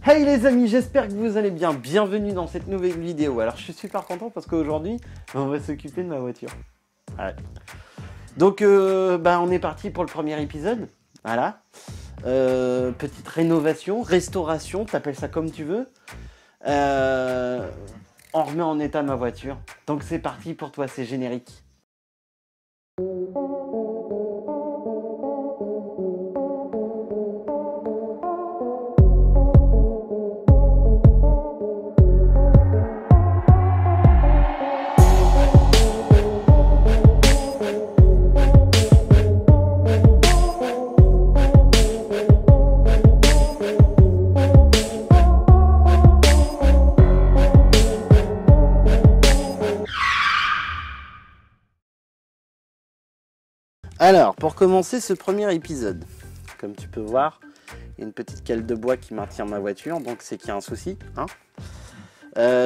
Hey les amis, j'espère que vous allez bien. Bienvenue dans cette nouvelle vidéo. Alors je suis super content parce qu'aujourd'hui, on va s'occuper de ma voiture. Ouais. Donc on est parti pour le premier épisode. Voilà. Petite rénovation, restauration, t'appelles ça comme tu veux. On remet en état ma voiture. Donc c'est parti pour toi, c'est générique. Alors, pour commencer ce premier épisode, comme tu peux voir, il y a une petite cale de bois qui maintient ma voiture, donc c'est qu'il y a un souci. Hein.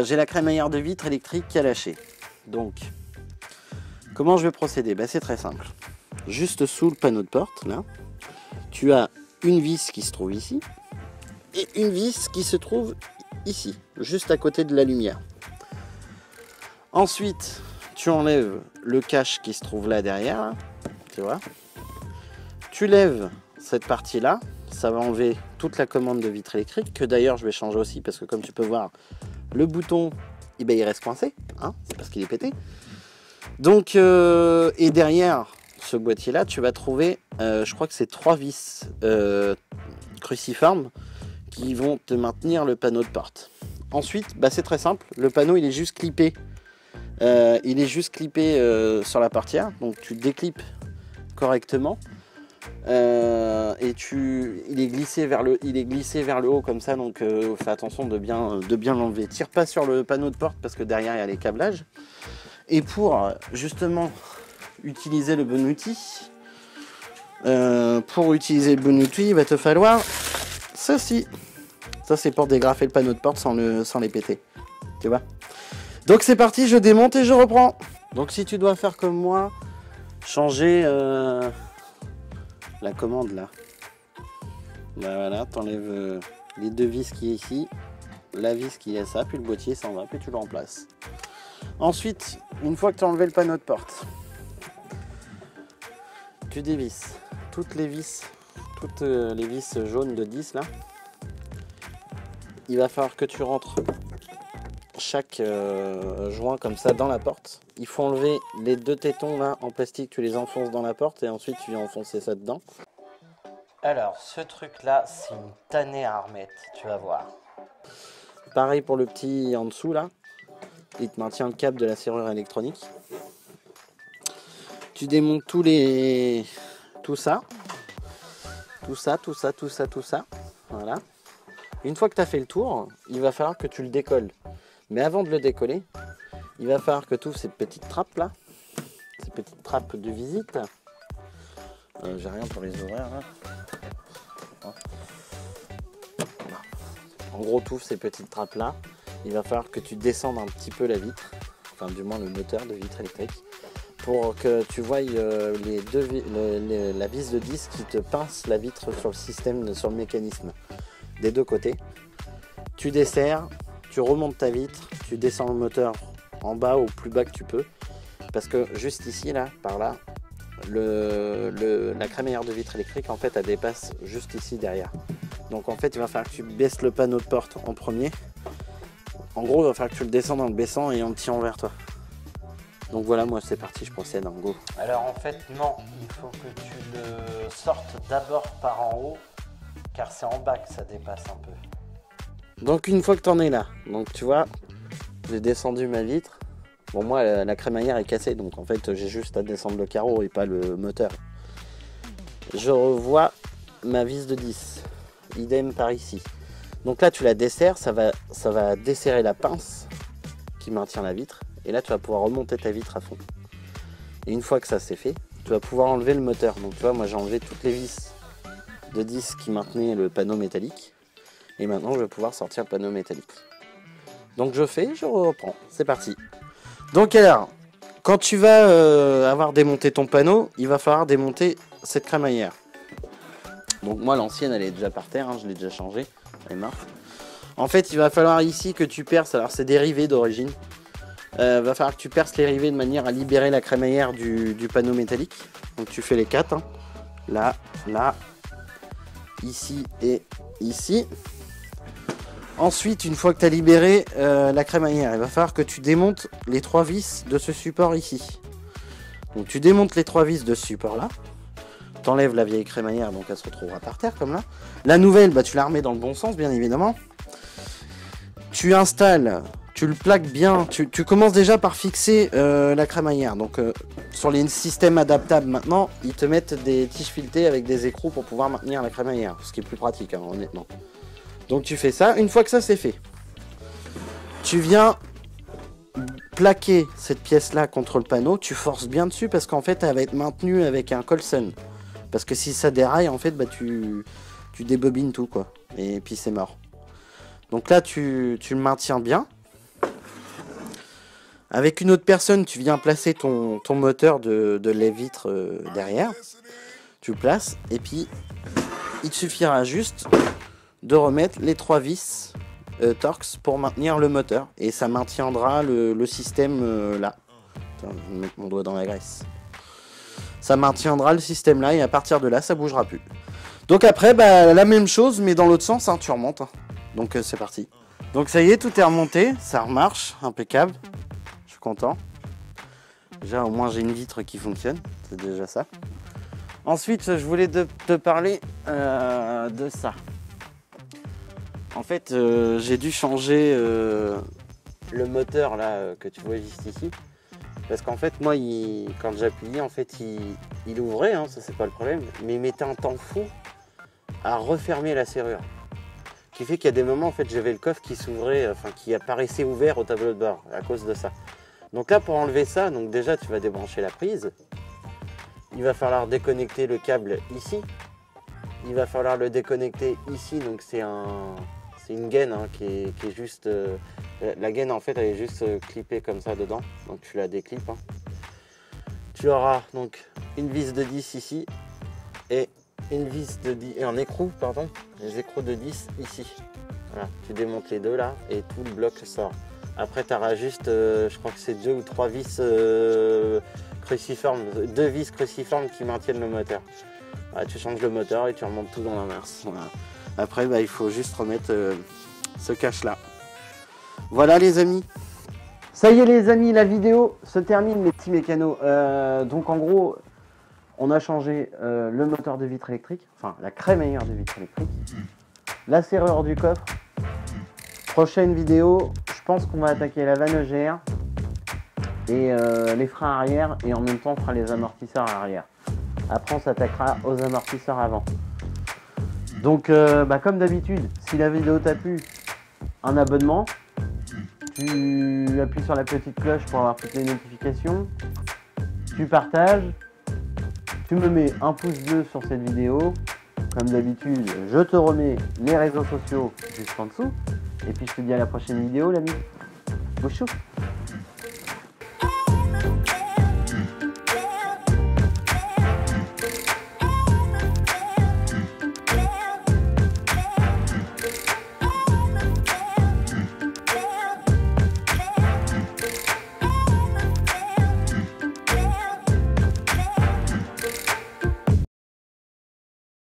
J'ai la crémaillère de vitre électrique qui a lâché. Donc, comment je vais procéder? C'est très simple. Juste sous le panneau de porte, là, tu as une vis qui se trouve ici, et une vis qui se trouve ici, juste à côté de la lumière. Ensuite, tu enlèves le cache qui se trouve là derrière, là. Tu vois, tu lèves cette partie là, ça va enlever toute la commande de vitre électrique, que d'ailleurs je vais changer aussi parce que comme tu peux voir, le bouton il reste coincé, hein, c'est parce qu'il est pété. Donc et derrière ce boîtier là tu vas trouver je crois que c'est 3 vis cruciformes qui vont te maintenir le panneau de porte. Ensuite c'est très simple, le panneau il est juste clippé sur la portière, donc tu déclippes correctement et il est glissé vers le haut comme ça, donc fais attention de bien l'enlever. Tire pas sur le panneau de porte parce que derrière il y a les câblages. Et pour justement utiliser le bon outil, il va te falloir ceci. Ça c'est pour dégrafer le panneau de porte sans les péter, tu vois. Donc c'est parti, je démonte et je reprends. Donc si tu dois faire comme moi, changer la commande là. Voilà, t'enlèves les deux vis qui est ici, la vis qui est ça, puis le boîtier s'en va, puis tu le remplaces. Ensuite, une fois que tu as enlevé le panneau de porte, tu dévisses toutes les vis jaunes de 10 là. Il va falloir que tu rentres chaque joint comme ça dans la porte. Il faut enlever les deux tétons là en plastique, tu les enfonces dans la porte et ensuite tu viens enfoncer ça dedans. Alors ce truc là c'est une tannée à remettre, tu vas voir. Pareil pour le petit en dessous là, il te maintient le câble de la serrure électronique. Tu démontes tout ça, voilà. Une fois que tu as fait le tour, il va falloir que tu le décolles. Mais avant de le décoller, il va falloir que tu ouvres ces petites trappes là, ces petites trappes de visite. J'ai rien pour les ouvrir là. En gros, tu ouvres ces petites trappes là. Il va falloir que tu descendes un petit peu la vitre, enfin du moins le moteur de vitre électrique, pour que tu voies la vis de 10 qui te pince la vitre sur le système, sur le mécanisme des deux côtés. Tu desserres. Tu remontes ta vitre, tu descends le moteur en bas au plus bas que tu peux, parce que juste ici, là, par là, la crémaillère de vitre électrique, en fait, elle dépasse juste ici derrière. Donc en fait, il va falloir que tu baisses le panneau de porte en premier. En gros, il va falloir que tu le descends en le baissant et en le tirant vers toi. Donc voilà, moi c'est parti, je procède en go. Alors en fait, non, il faut que tu le sortes d'abord par en haut, car c'est en bas que ça dépasse un peu. Donc une fois que tu en es là, donc tu vois, j'ai descendu ma vitre. Bon moi la crémaillère est cassée, donc en fait j'ai juste à descendre le carreau et pas le moteur. Je revois ma vis de 10, idem par ici. Donc là tu la desserres, ça va desserrer la pince qui maintient la vitre. Et là tu vas pouvoir remonter ta vitre à fond. Et une fois que ça c'est fait, tu vas pouvoir enlever le moteur. Donc tu vois, moi j'ai enlevé toutes les vis de 10 qui maintenaient le panneau métallique. Et maintenant, je vais pouvoir sortir le panneau métallique. Donc, je reprends. C'est parti. Donc, alors, quand tu vas avoir démonté ton panneau, il va falloir démonter cette crémaillère. Donc, moi, l'ancienne, elle est déjà par terre. Hein, je l'ai déjà changée. Elle est morte. En fait, il va falloir ici que tu perces, alors c'est des rivets d'origine. Va falloir que tu perces les rivets de manière à libérer la crémaillère du panneau métallique. Donc tu fais les 4, hein. Là, là, ici et ici. Ensuite, une fois que tu as libéré la crémaillère, il va falloir que tu démontes les 3 vis de ce support ici. Donc tu démontes les 3 vis de ce support là. Tu enlèves la vieille crémaillère, donc elle se retrouvera par terre comme là. La nouvelle, bah, tu la remets dans le bon sens, bien évidemment. Tu installes, tu le plaques bien. Tu commences déjà par fixer la crémaillère. Donc sur les systèmes adaptables maintenant, ils te mettent des tiges filetées avec des écrous pour pouvoir maintenir la crémaillère. Ce qui est plus pratique, hein, honnêtement. Donc tu fais ça. Une fois que ça c'est fait, tu viens plaquer cette pièce là contre le panneau. Tu forces bien dessus parce qu'en fait elle va être maintenue avec un Colson. Parce que si ça déraille, en fait, bah, tu débobines tout, quoi. Et puis c'est mort. Donc là, tu le maintiens bien. Avec une autre personne, tu viens placer ton moteur de lève-vitre derrière. Tu le places. Et puis, il te suffira juste de remettre les 3 vis Torx pour maintenir le moteur. Et ça maintiendra le système là. Attends, je vais mettre mon doigt dans la graisse. Ça maintiendra le système là et à partir de là, ça bougera plus. Donc après, bah, la même chose, mais dans l'autre sens, hein, tu remontes. Hein. Donc c'est parti. Donc ça y est, tout est remonté, ça remarche, impeccable. Je suis content. Déjà, au moins, j'ai une vitre qui fonctionne, c'est déjà ça. Ensuite, je voulais te parler de ça. En fait, j'ai dû changer le moteur là que tu vois juste ici. Parce qu'en fait, moi, quand j'appuyais, en fait, il ouvrait, hein, ça c'est pas le problème, mais il mettait un temps fou à refermer la serrure. Ce qui fait qu'il y a des moments, en fait, j'avais le coffre qui s'ouvrait, enfin, qui apparaissait ouvert au tableau de bord à cause de ça. Donc là, pour enlever ça, donc déjà, tu vas débrancher la prise. Il va falloir déconnecter le câble ici. Il va falloir le déconnecter ici, donc c'est une gaine hein, qui est juste... la gaine en fait elle est juste clippée comme ça dedans, donc tu la déclippes. Hein. Tu auras donc une vis de 10 ici et une vis de 10 et un écrou, pardon, les écrous de 10 ici. Voilà, tu démontes les deux là et tout le bloc sort. Après tu auras juste, je crois que c'est 2 ou 3 vis cruciformes, 2 vis cruciformes qui maintiennent le moteur. Voilà, tu changes le moteur et tu remontes tout dans la masse. Voilà. Après bah, il faut juste remettre ce cache là. Voilà les amis. Ça y est les amis, la vidéo se termine les petits mécanos. Donc en gros, on a changé le moteur de vitre électrique, enfin la crémaillère de vitre électrique, la serrure du coffre. Prochaine vidéo, je pense qu'on va attaquer la vanne EGR et les freins arrière et en même temps on fera les amortisseurs arrière. Après on s'attaquera aux amortisseurs avant. Donc bah, comme d'habitude, si la vidéo t'a plu, un abonnement. Tu appuies sur la petite cloche pour avoir toutes les notifications. Tu partages. Tu me mets un pouce bleu sur cette vidéo. Comme d'habitude, je te remets les réseaux sociaux juste en dessous. Et puis je te dis à la prochaine vidéo, l'ami. Bouchou.